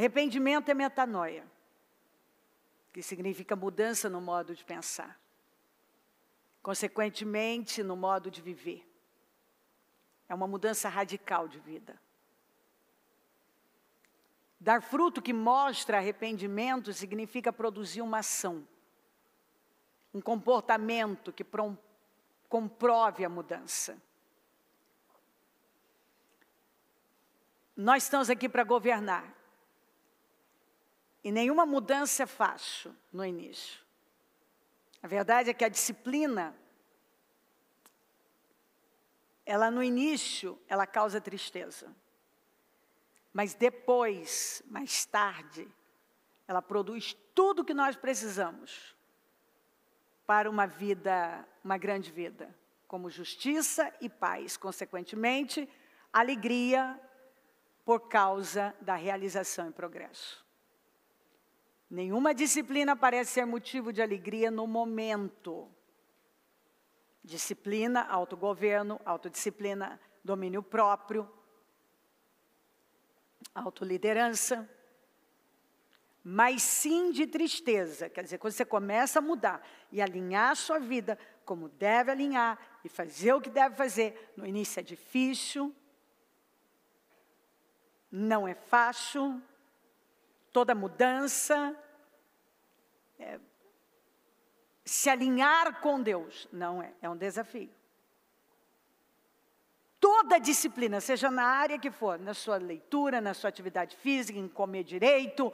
Arrependimento é metanoia, que significa mudança no modo de pensar. Consequentemente, no modo de viver. É uma mudança radical de vida. Dar fruto que mostra arrependimento significa produzir uma ação. Um comportamento que comprove a mudança. Nós estamos aqui para governar. E nenhuma mudança é fácil no início. A verdade é que a disciplina, ela no início, ela causa tristeza. Mas depois, mais tarde, ela produz tudo o que nós precisamos para uma vida, uma grande vida, como justiça e paz, consequentemente, alegria por causa da realização e progresso. Nenhuma disciplina parece ser motivo de alegria no momento. Disciplina, autogoverno, autodisciplina, domínio próprio, autoliderança, mas sim de tristeza. Quer dizer, quando você começa a mudar e alinhar a sua vida como deve alinhar e fazer o que deve fazer, no início é difícil, não é fácil, toda mudança, se alinhar com Deus, não é, é um desafio. Toda disciplina, seja na área que for, na sua leitura, na sua atividade física, em comer direito,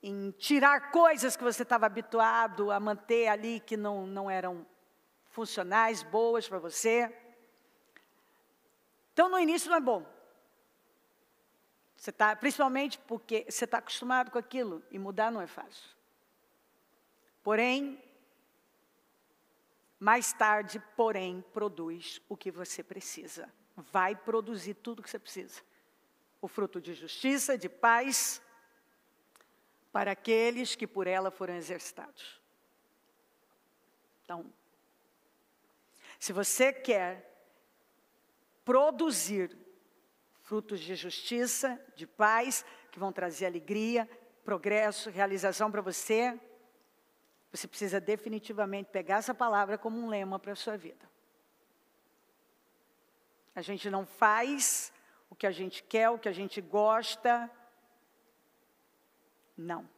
em tirar coisas que você estava habituado a manter ali que não eram funcionais, boas para você. Então, no início não é bom. Principalmente porque você está acostumado com aquilo e mudar não é fácil. Porém, mais tarde, produz o que você precisa. Vai produzir tudo o que você precisa. O fruto de justiça, de paz, para aqueles que por ela foram exercitados. Então, se você quer produzir frutos de justiça, de paz, que vão trazer alegria, progresso, realização para você, você precisa definitivamente pegar essa palavra como um lema para a sua vida. A gente não faz o que a gente quer, o que a gente gosta. Não.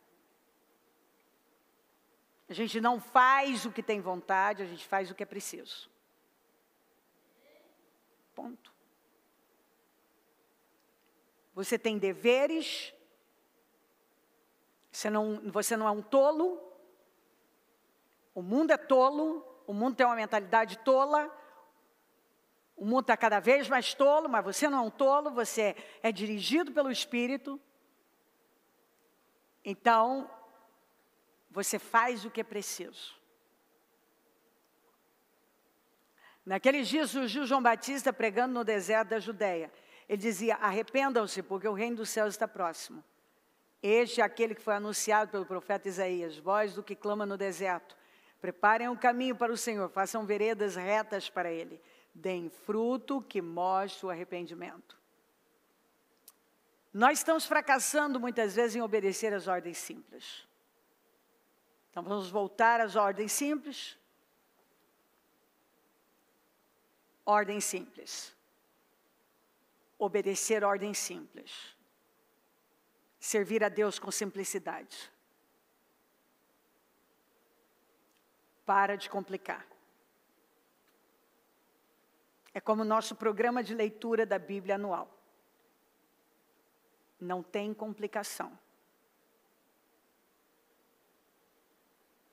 A gente não faz o que tem vontade, a gente faz o que é preciso. Ponto. Você tem deveres, você não é um tolo, o mundo é tolo, o mundo tem uma mentalidade tola, o mundo está cada vez mais tolo, mas você não é um tolo, você é dirigido pelo Espírito. Então, você faz o que é preciso. Naqueles dias surgiu João Batista pregando no deserto da Judeia. Ele dizia, arrependam-se, porque o reino dos céus está próximo. Este é aquele que foi anunciado pelo profeta Isaías, voz do que clama no deserto. Preparem um caminho para o Senhor, façam veredas retas para Ele. Deem fruto que mostre o arrependimento. Nós estamos fracassando muitas vezes em obedecer às ordens simples. Então vamos voltar às ordens simples. Ordem simples. Obedecer ordens simples. Servir a Deus com simplicidade. Para de complicar. É como o nosso programa de leitura da Bíblia anual. Não tem complicação.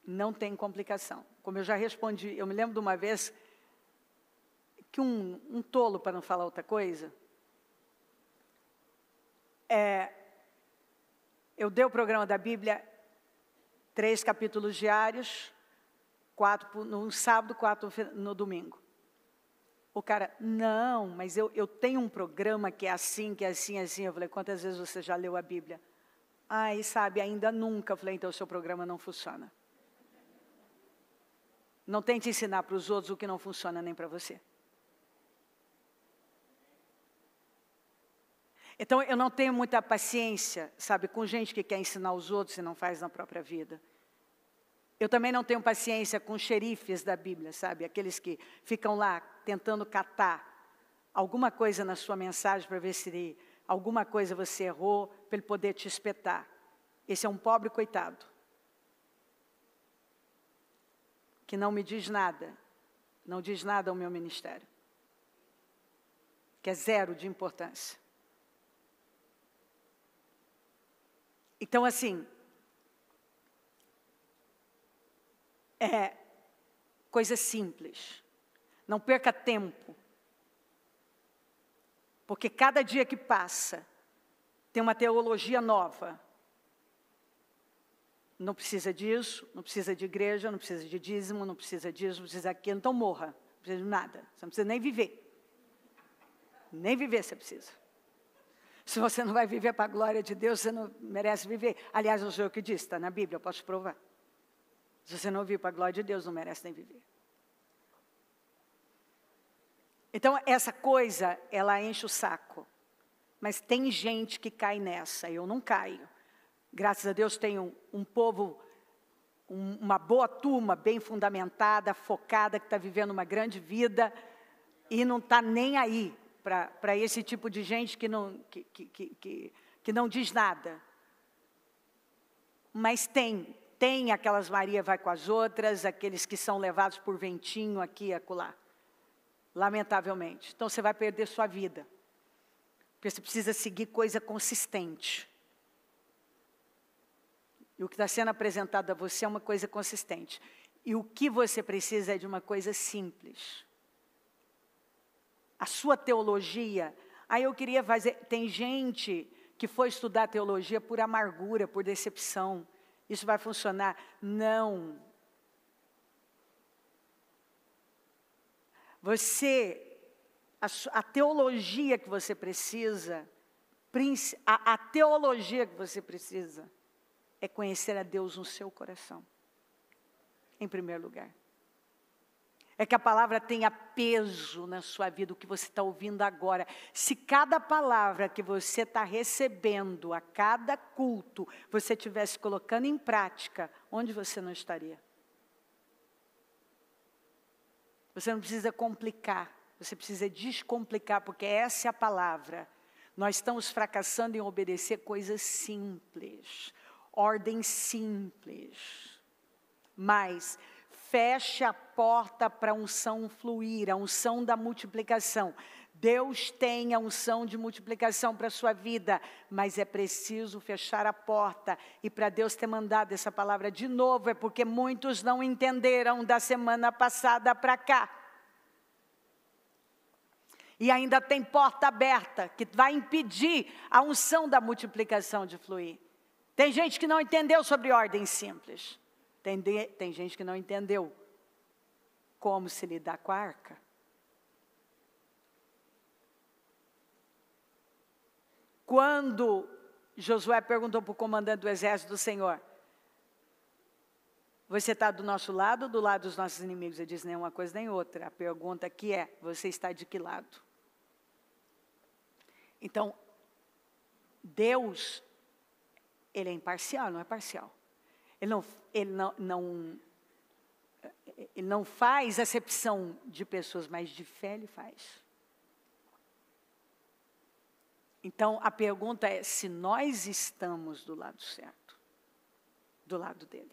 Não tem complicação. Como eu já respondi, eu me lembro de uma vez que um tolo, para não falar outra coisa, eu dei o programa da Bíblia, 3 capítulos diários, 4 no sábado, 4 no domingo. O cara, não, mas eu tenho um programa que é assim, assim. Eu falei, quantas vezes você já leu a Bíblia? Ai, sabe, ainda nunca. Eu falei, então o seu programa não funciona. Não tente ensinar para os outros o que não funciona nem para você. Então, eu não tenho muita paciência, sabe, com gente que quer ensinar os outros e não faz na própria vida. Eu também não tenho paciência com xerifes da Bíblia, sabe, aqueles que ficam lá tentando catar alguma coisa na sua mensagem para ver se alguma coisa você errou, para ele poder te espetar. Esse é um pobre coitado, que não me diz nada, não diz nada ao meu ministério, que é zero de importância. Então, assim, é coisa simples. Não perca tempo. Porque cada dia que passa, tem uma teologia nova. Não precisa disso, não precisa de igreja, não precisa de dízimo, não precisa disso, não precisa daquilo, então morra. Não precisa de nada. Você não precisa nem viver. Nem viver você precisa. Se você não vai viver para a glória de Deus, você não merece viver. Aliás, não sou eu que disse, está na Bíblia, eu posso te provar. Se você não vive para a glória de Deus, não merece nem viver. Então, essa coisa, ela enche o saco. Mas tem gente que cai nessa, eu não caio. Graças a Deus tenho um povo, uma boa turma, bem fundamentada, focada, que está vivendo uma grande vida e não está nem aí para esse tipo de gente que não diz nada. Mas tem aquelas Maria vai com as outras, aqueles que são levados por ventinho aqui e acolá. Lamentavelmente. Então você vai perder sua vida. Porque você precisa seguir coisa consistente. E o que está sendo apresentado a você é uma coisa consistente. E o que você precisa é de uma coisa simples. A sua teologia. Aí eu queria fazer. Tem gente que foi estudar teologia por amargura, por decepção. Isso vai funcionar? Não. A teologia que você precisa, a teologia que você precisa, é conhecer a Deus no seu coração, em primeiro lugar. É que a palavra tenha peso na sua vida, o que você está ouvindo agora. Se cada palavra que você está recebendo a cada culto, você estivesse colocando em prática, onde você não estaria? Você não precisa complicar, você precisa descomplicar, porque essa é a palavra. Nós estamos fracassando em obedecer coisas simples, ordem simples. Mas feche a porta para a unção fluir, a unção da multiplicação. Deus tem a unção de multiplicação para a sua vida, mas é preciso fechar a porta. E para Deus ter mandado essa palavra de novo, é porque muitos não entenderam da semana passada para cá. E ainda tem porta aberta, que vai impedir a unção da multiplicação de fluir. Tem gente que não entendeu sobre ordem simples. Tem gente que não entendeu como se lidar com a arca. Quando Josué perguntou para o comandante do exército do Senhor, você está do nosso lado ou do lado dos nossos inimigos? Ele disse, nem uma coisa nem outra. A pergunta aqui é, você está de que lado? Então, Deus, Ele é imparcial, não é parcial. Ele não faz acepção de pessoas, mas de fé Ele faz. Então, a pergunta é se nós estamos do lado certo, do lado dele.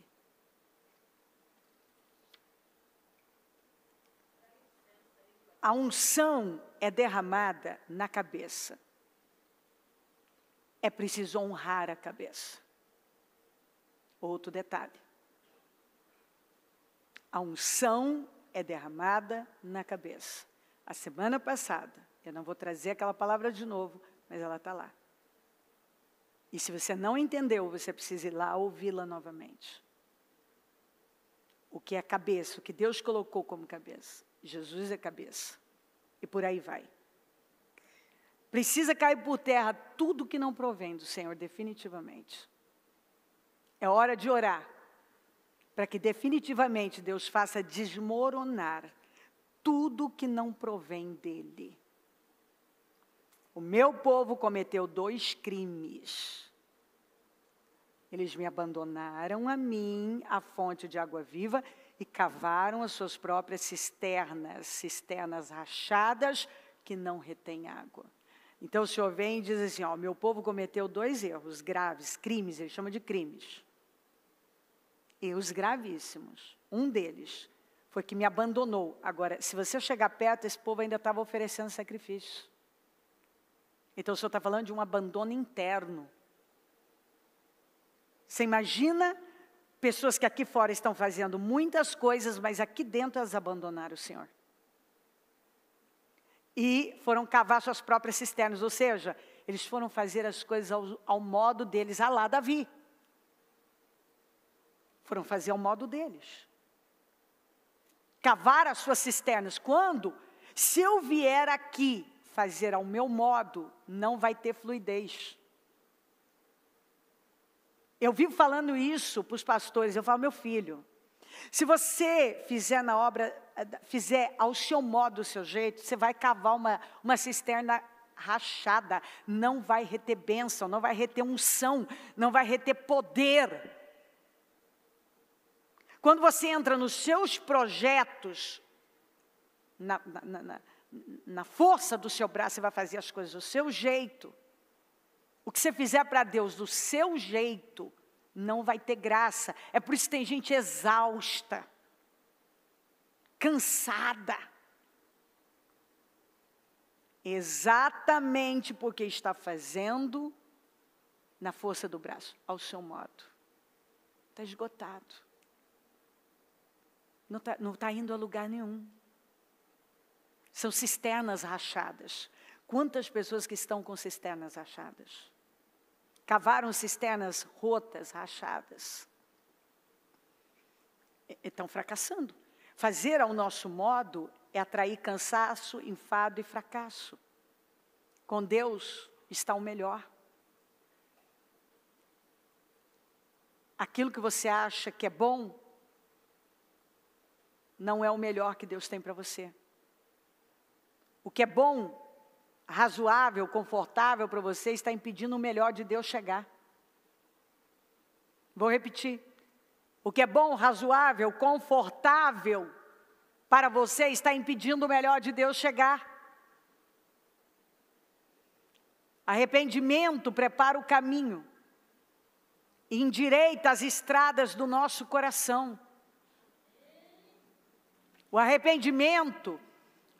A unção é derramada na cabeça. É preciso honrar a cabeça. Outro detalhe. A unção é derramada na cabeça. A semana passada, eu não vou trazer aquela palavra de novo, mas ela está lá. E se você não entendeu, você precisa ir lá ouvi-la novamente. O que é cabeça, o que Deus colocou como cabeça. Jesus é cabeça. E por aí vai. Precisa cair por terra tudo que não provém do Senhor, definitivamente. É hora de orar, para que definitivamente Deus faça desmoronar tudo que não provém dEle. o meu povo cometeu 2 crimes. Eles me abandonaram a mim, a fonte de água viva, e cavaram as suas próprias cisternas rachadas que não retêm água. Então o Senhor vem e diz assim, ó, meu povo cometeu 2 erros graves, crimes, ele chama de crimes. Erros gravíssimos. Um deles foi que me abandonou. Agora, se você chegar perto, esse povo ainda estava oferecendo sacrifício. Então o Senhor está falando de um abandono interno. Você imagina pessoas que aqui fora estão fazendo muitas coisas, mas aqui dentro elas abandonaram o Senhor. E foram cavar suas próprias cisternas, ou seja, eles foram fazer as coisas ao modo deles, a lá Davi. Foram fazer ao modo deles. Cavar as suas cisternas. Quando? Se eu vier aqui fazer ao meu modo, não vai ter fluidez. Eu vivo falando isso para os pastores, eu falo, meu filho, se você fizer na obra, fizer ao seu modo, do seu jeito, você vai cavar uma cisterna rachada, não vai reter bênção, não vai reter unção, não vai reter poder. Quando você entra nos seus projetos, na força do seu braço, você vai fazer as coisas do seu jeito. O que você fizer para Deus do seu jeito, não vai ter graça. É por isso que tem gente exausta, cansada. Exatamente porque está fazendo na força do braço, ao seu modo. Está esgotado. Não está indo a lugar nenhum. São cisternas rachadas. Quantas pessoas que estão com cisternas rachadas? Cavaram cisternas rotas, rachadas. Estão fracassando. Fazer ao nosso modo é atrair cansaço, enfado e fracasso. Com Deus está o melhor. Aquilo que você acha que é bom, não é o melhor que Deus tem para você. O que é bom, razoável, confortável para você, está impedindo o melhor de Deus chegar. Vou repetir. O que é bom, razoável, confortável para você, está impedindo o melhor de Deus chegar. Arrependimento prepara o caminho, e endireita as estradas do nosso coração. O arrependimento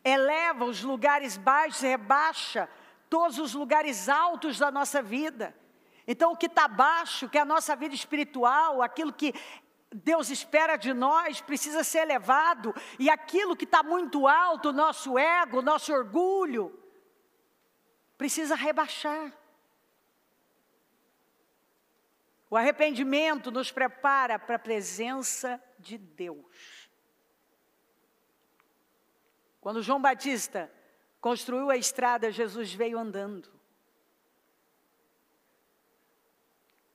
eleva os lugares baixos e rebaixa todos os lugares altos da nossa vida. Então o que está baixo, que é a nossa vida espiritual, aquilo que Deus espera de nós, precisa ser elevado. E aquilo que está muito alto, o nosso ego, o nosso orgulho, precisa rebaixar. O arrependimento nos prepara para a presença de Deus. Quando João Batista construiu a estrada, Jesus veio andando.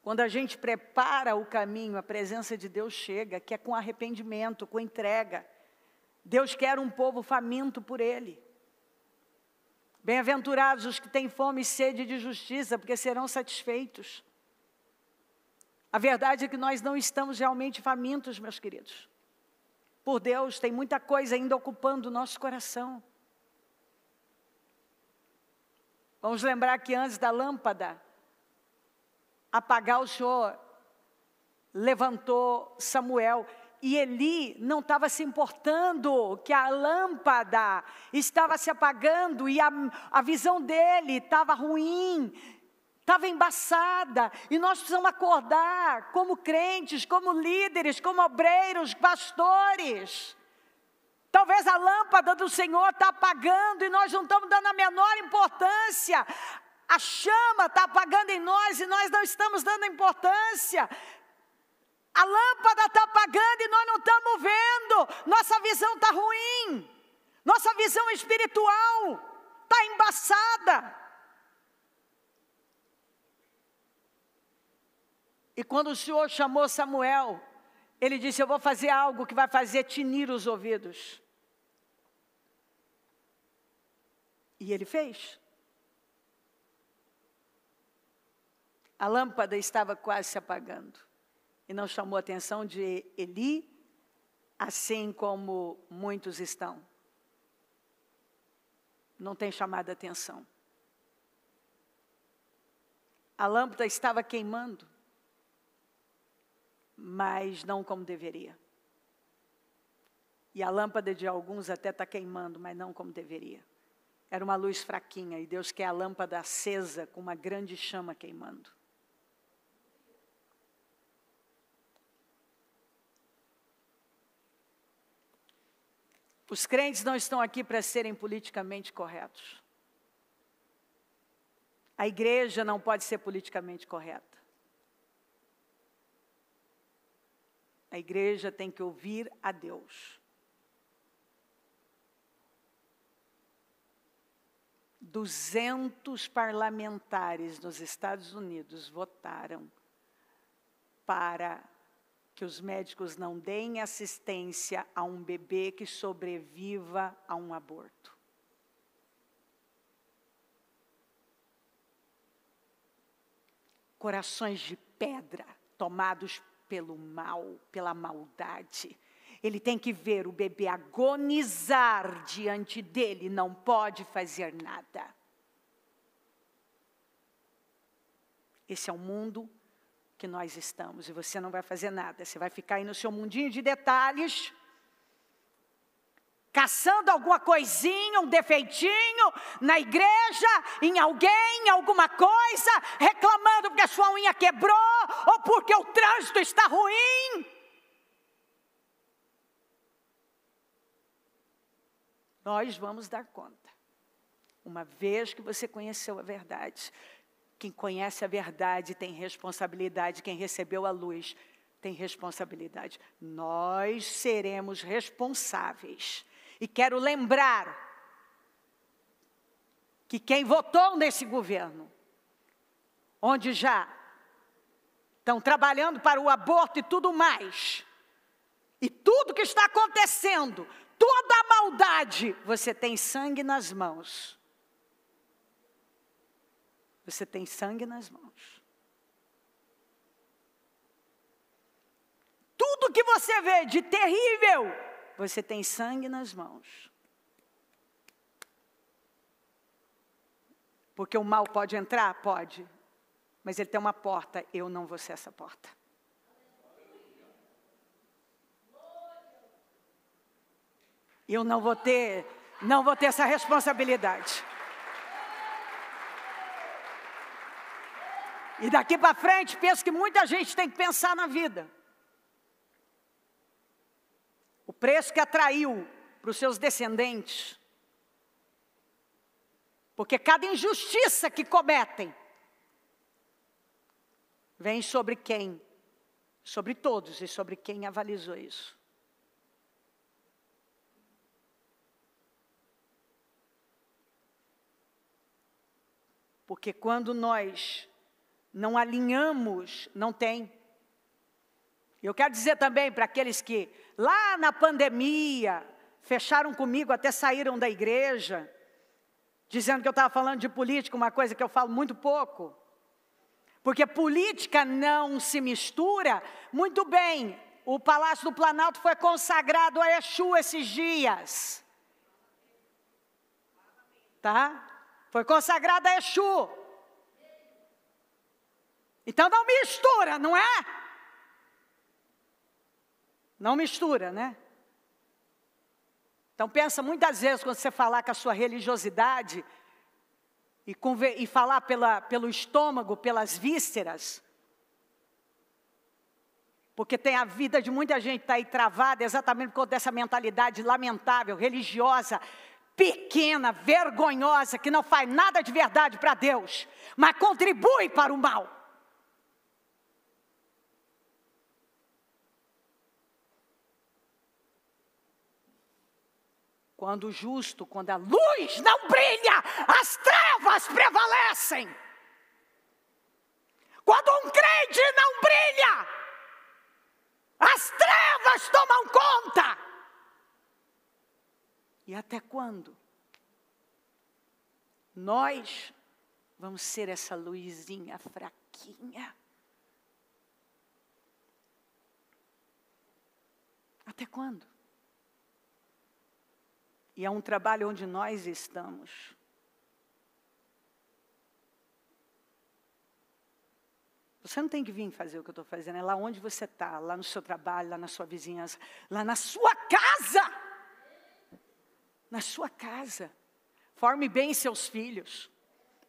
Quando a gente prepara o caminho, a presença de Deus chega, que é com arrependimento, com entrega. Deus quer um povo faminto por Ele. Bem-aventurados os que têm fome e sede de justiça, porque serão satisfeitos. A verdade é que nós não estamos realmente famintos, meus queridos. Por Deus, tem muita coisa ainda ocupando o nosso coração. Vamos lembrar que antes da lâmpada apagar, o Senhor levantou Samuel. E Eli não estava se importando que a lâmpada estava se apagando e a visão dele estava ruim, estava embaçada. E nós precisamos acordar como crentes, como líderes, como obreiros, pastores. Talvez a lâmpada do Senhor está apagando e nós não estamos dando a menor importância. A chama está apagando em nós e nós não estamos dando importância. A lâmpada está apagando e nós não estamos vendo. Nossa visão está ruim. Nossa visão espiritual está embaçada. E quando o Senhor chamou Samuel, Ele disse, eu vou fazer algo que vai fazer tinir os ouvidos. E Ele fez. A lâmpada estava quase se apagando. E não chamou a atenção de Eli, assim como muitos estão. Não tem chamado a atenção. A lâmpada estava queimando, mas não como deveria. E a lâmpada de alguns até está queimando, mas não como deveria. Era uma luz fraquinha, e Deus quer a lâmpada acesa com uma grande chama queimando. Os crentes não estão aqui para serem politicamente corretos. A igreja não pode ser politicamente correta. A igreja tem que ouvir a Deus. 200 parlamentares nos Estados Unidos votaram para que os médicos não deem assistência a um bebê que sobreviva a um aborto. Corações de pedra, tomados pelo mal, pela maldade. Ele tem que ver o bebê agonizar diante dele, não pode fazer nada. Esse é o mundo que nós estamos, e você não vai fazer nada. Você vai ficar aí no seu mundinho de detalhes, caçando alguma coisinha, um defeitinho na igreja, em alguém, em alguma coisa, reclamando porque a sua unha quebrou, ou porque o trânsito está ruim. Nós vamos dar conta. Uma vez que você conheceu a verdade, quem conhece a verdade tem responsabilidade, quem recebeu a luz tem responsabilidade. Nós seremos responsáveis. E quero lembrar que quem votou nesse governo, onde já estão trabalhando para o aborto e tudo mais, e tudo que está acontecendo, toda a maldade, você tem sangue nas mãos. Você tem sangue nas mãos. Tudo que você vê de terrível, você tem sangue nas mãos. Porque o mal pode entrar? Pode. Mas ele tem uma porta, eu não vou ser essa porta. Eu não vou ter essa responsabilidade. E daqui para frente, penso que muita gente tem que pensar na vida. O preço que atraiu para os seus descendentes. Porque cada injustiça que cometem, vem sobre quem? Sobre todos e sobre quem avalizou isso. Porque quando nós não alinhamos, não tem. Eu quero dizer também para aqueles que lá na pandemia fecharam comigo, até saíram da igreja, dizendo que eu estava falando de política, uma coisa que eu falo muito pouco. Porque política não se mistura. Muito bem, o Palácio do Planalto foi consagrado a Exu esses dias. Tá? Foi consagrado a Exu. Então não mistura, não é? Não mistura, né? Então pensa muitas vezes quando você falar com a sua religiosidade e falar pelo estômago, pelas vísceras, porque tem a vida de muita gente que está aí travada exatamente por causa dessa mentalidade lamentável, religiosa, pequena, vergonhosa, que não faz nada de verdade para Deus, mas contribui para o mal. Quando o justo, quando a luz não brilha, as trevas prevalecem. Quando um crente não brilha, as trevas tomam conta. E até quando? Nós Vamos ser essa luzinha fraquinha. Até quando? E é um trabalho onde nós estamos. Você não tem que vir fazer o que eu estou fazendo, é lá onde você está, lá no seu trabalho, lá na sua vizinhança, lá na sua casa. Na sua casa. Forme bem seus filhos.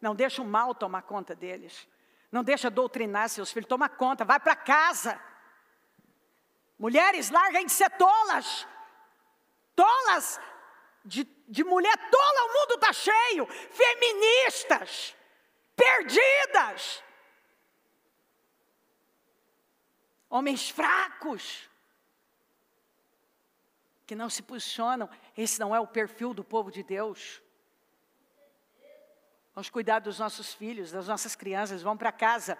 Não deixa o mal tomar conta deles. Não deixa doutrinar seus filhos, toma conta, vai para casa. Mulheres, larguem de ser tolas. Tolas, de mulher tola, o mundo está cheio. Feministas, perdidas. Homens fracos, que não se posicionam. Esse não é o perfil do povo de Deus. Vamos cuidar dos nossos filhos, das nossas crianças, vamos para casa,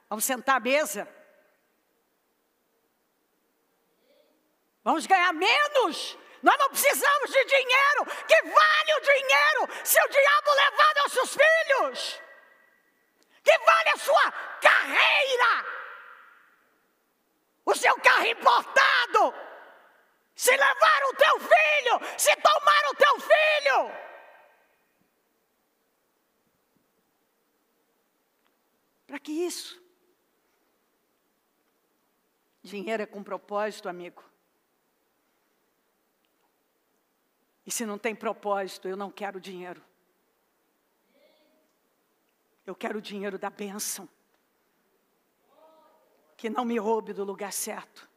vamos sentar à mesa. Vamos ganhar menos. Nós não precisamos de dinheiro. Que vale o dinheiro se o diabo levar nossos filhos? Que vale a sua carreira? O seu carro importado, se levar o teu filho, se tomar o teu filho. Para que isso? Dinheiro é com propósito, amigo. E se não tem propósito, eu não quero dinheiro. Eu quero o dinheiro da bênção. Que não me roube do lugar certo.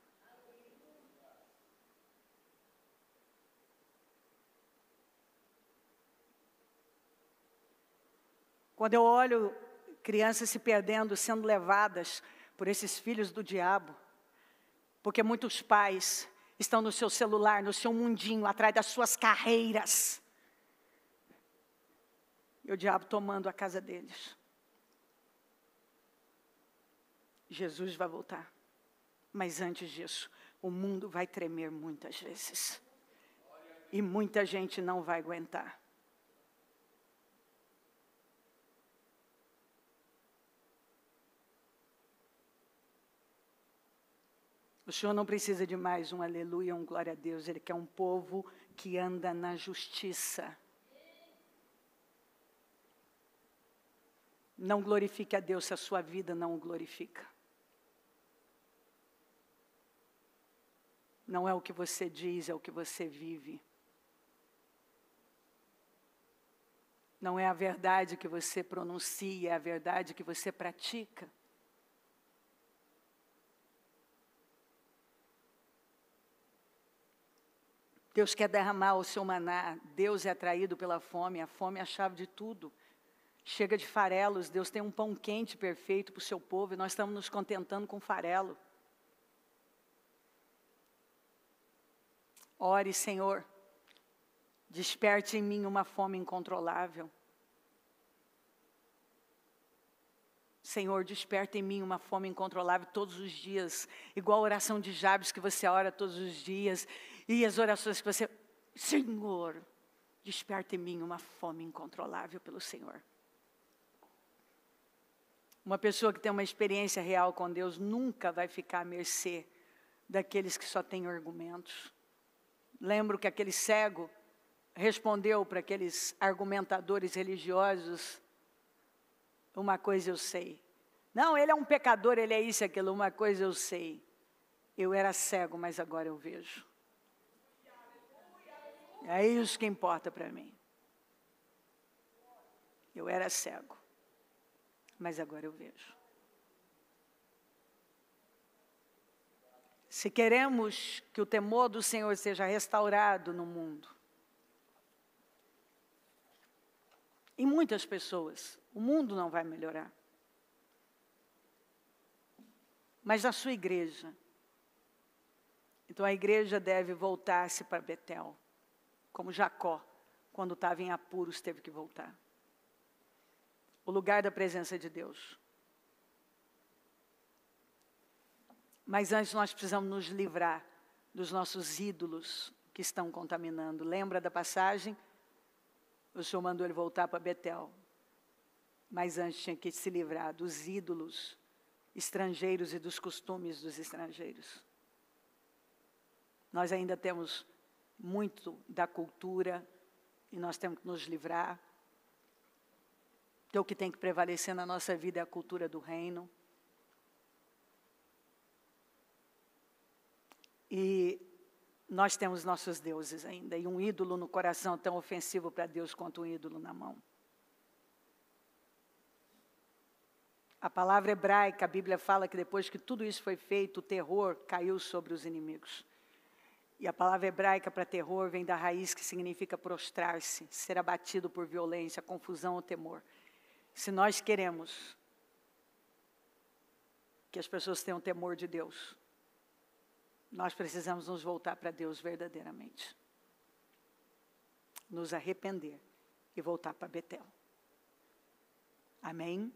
Quando eu olho crianças se perdendo, sendo levadas por esses filhos do diabo, porque muitos pais estão no seu celular, no seu mundinho, atrás das suas carreiras, e o diabo tomando a casa deles. Jesus vai voltar. Mas antes disso, o mundo vai tremer muitas vezes. E muita gente não vai aguentar. O Senhor não precisa de mais um aleluia, um glória a Deus. Ele quer um povo que anda na justiça. Não glorifique a Deus se a sua vida não o glorifica. Não é o que você diz, é o que você vive. Não é a verdade que você pronuncia, é a verdade que você pratica. Deus quer derramar o seu maná. Deus é atraído pela fome. A fome é a chave de tudo. Chega de farelos. Deus tem um pão quente perfeito para o seu povo e nós estamos nos contentando com farelo. Ore, Senhor, desperte em mim uma fome incontrolável. Senhor, desperta em mim uma fome incontrolável todos os dias, igual a oração de Jabes que você ora todos os dias, e as orações que você... Senhor, desperta em mim uma fome incontrolável pelo Senhor. Uma pessoa que tem uma experiência real com Deus nunca vai ficar à mercê daqueles que só têm argumentos. Lembro que aquele cego respondeu para aqueles argumentadores religiosos: uma coisa eu sei. Não, ele é um pecador, ele é isso e aquilo. Uma coisa eu sei. Eu era cego, mas agora eu vejo. É isso que importa para mim. Eu era cego, mas agora eu vejo. Se queremos que o temor do Senhor seja restaurado no mundo, em muitas pessoas, o mundo não vai melhorar. Mas na sua igreja. Então a igreja deve voltar-se para Betel, como Jacó, quando estava em apuros, teve que voltar. O lugar da presença de Deus. Mas antes nós precisamos nos livrar dos nossos ídolos que estão contaminando. Lembra da passagem? O Senhor mandou ele voltar para Betel. mas antes tinha que se livrar dos ídolos estrangeiros e dos costumes dos estrangeiros. Nós ainda temos muito da cultura e nós temos que nos livrar. Então, o que tem que prevalecer na nossa vida é a cultura do reino. E nós temos nossos deuses ainda, e um ídolo no coração tão ofensivo para Deus quanto um ídolo na mão. A palavra hebraica, a Bíblia fala que depois que tudo isso foi feito, o terror caiu sobre os inimigos. E a palavra hebraica para terror vem da raiz que significa prostrar-se, ser abatido por violência, confusão ou temor. Se nós queremos que as pessoas tenham temor de Deus, nós precisamos nos voltar para Deus verdadeiramente. Nos arrepender e voltar para Betel. Amém?